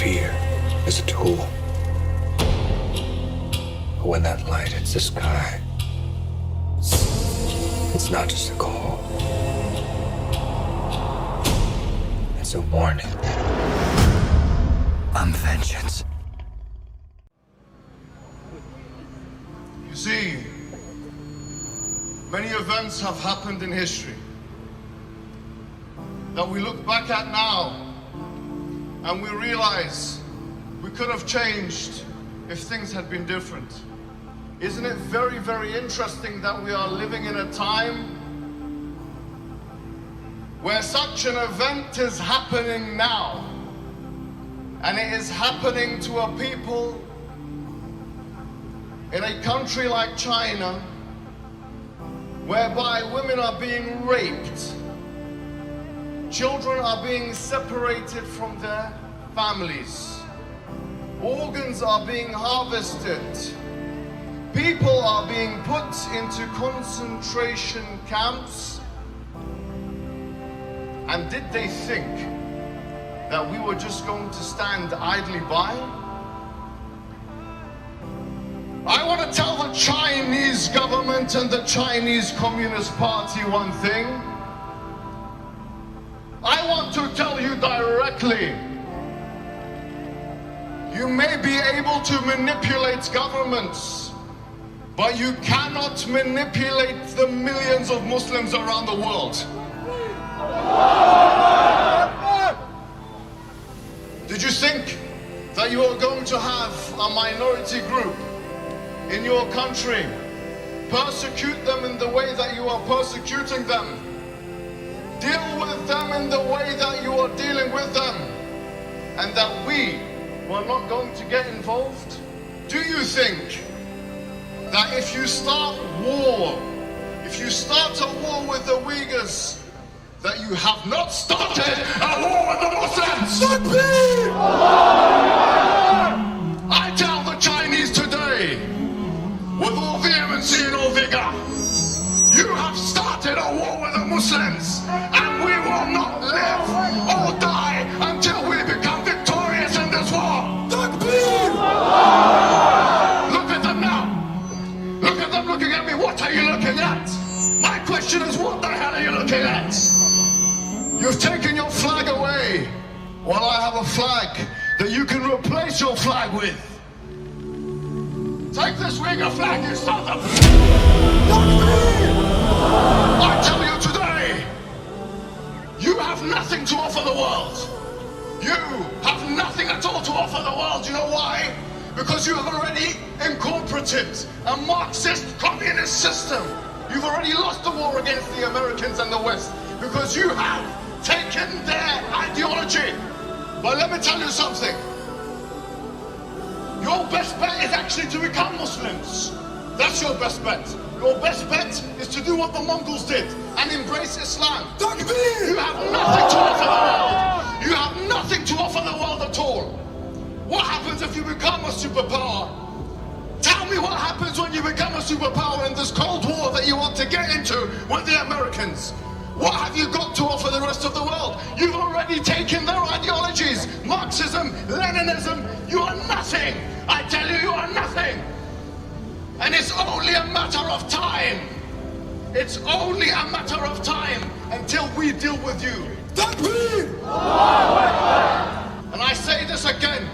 fear is a tool. But when that light hits the sky, it's not just a call. It's a warning. I'm vengeance. You see, many events have happened in history that we look back at now and we realize we could have changed if things had been different. Isn't it very, very interesting that we are living in a time where such an event is happening now, and it is happening to a people in a country like China, whereby women are being raped, children are being separated from their families, organs are being harvested, people are being put into concentration camps. And did they think that we were just going to stand idly by? I want to tell the Chinese government and the Chinese Communist Party one thing. I want to tell you directly, you may be able to manipulate governments, but you cannot manipulate the millions of Muslims around the world. Did you think that you are going to have a minority group in your country persecute them in the way that you are persecuting them, deal with them in the way that you are dealing with them, and that we were not going to get involved? Do you think that if you start war, if you start a war with the Uyghurs, that you have not started a war with the Muslims? I tell the Chinese today, with all vehemency and all vigor, you have started a war with the Muslims, and we will not live or die until we become victorious in this war. Look at them now. Look at them looking at me. What are you looking at? My question is, what the hell are you looking at? You've taken your flag away, while I have a flag that you can replace your flag with. Take this Uyghur flag, you son of... I tell you today, you have nothing to offer the world. You have nothing at all to offer the world. You know why? Because you have already incorporated a Marxist communist system. You've already lost the war against the Americans and the West, because you have taken their ideology. But let me tell you something. Your best bet is actually to become Muslims. That's your best bet. Your best bet is to do what the Mongols did and embrace Islam. You have nothing to offer the world. You have nothing to offer the world at all. What happens if you become a superpower? Tell me what happens when you become a superpower in this Cold War that you want to get into with the Americans. What have you got to offer the rest of the world? You've already taken their ideologies. Marxism, Leninism, you are nothing. I tell you, you are nothing. And it's only a matter of time. It's only a matter of time until we deal with you. And I say this again,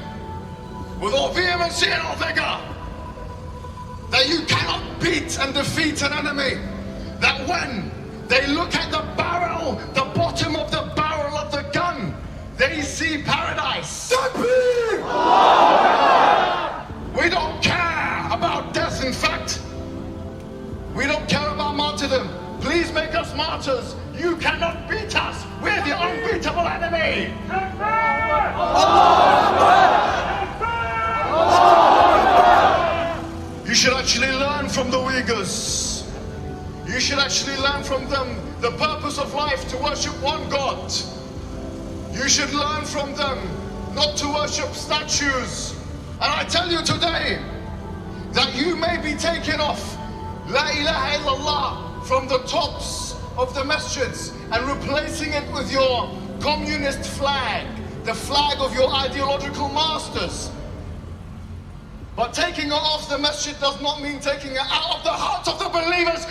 with all vehemency and all vigor, that you cannot beat and defeat an enemy. That when they look at the barrel, the bottom of the barrel of the gun, they see paradise. We don't care about death, in fact. We don't care about martyrdom. Please make us martyrs. You cannot beat us. We're the unbeatable enemy. You should actually learn from the Uyghurs. You should actually learn from them the purpose of life, to worship one God. You should learn from them not to worship statues. And I tell you today that you may be taken off La ilaha illallah from the tops of the masjids and replacing it with your communist flag, the flag of your ideological masters. But taking it off the masjid does not mean taking it out of the hearts of the believers.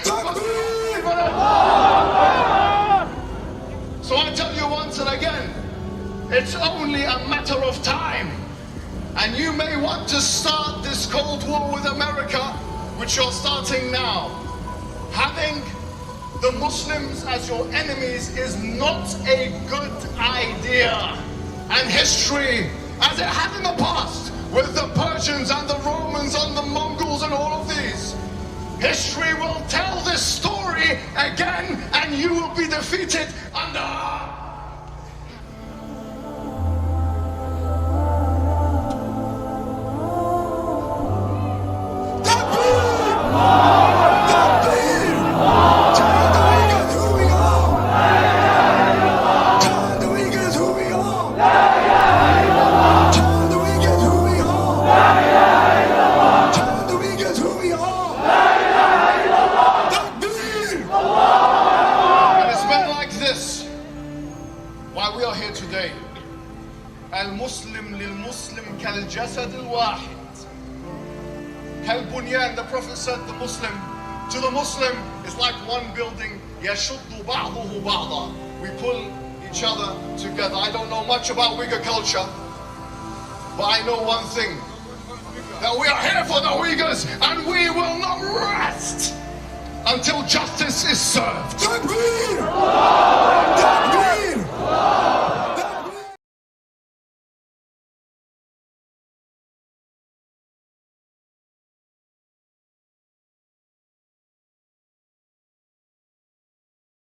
So I tell you once and again, it's only a matter of time. And you may want to start this Cold War with America, which you're starting now. Having the Muslims as your enemies is not a good idea. And history, as it had in the past, with the Persians and the Romans and the Mongols and all of these, history will tell this story again, and you will be defeated under... Why we are here today. Al-Muslim lil-Muslim kal-jasad al-wahid. Kal-bunyan, the Prophet said the Muslim to the Muslim is like one building. Yashuddu ba'duhu ba'da. We pull each other together. I don't know much about Uyghur culture, but I know one thing, that we are here for the Uyghurs and we will not rest until justice is served. Takbir!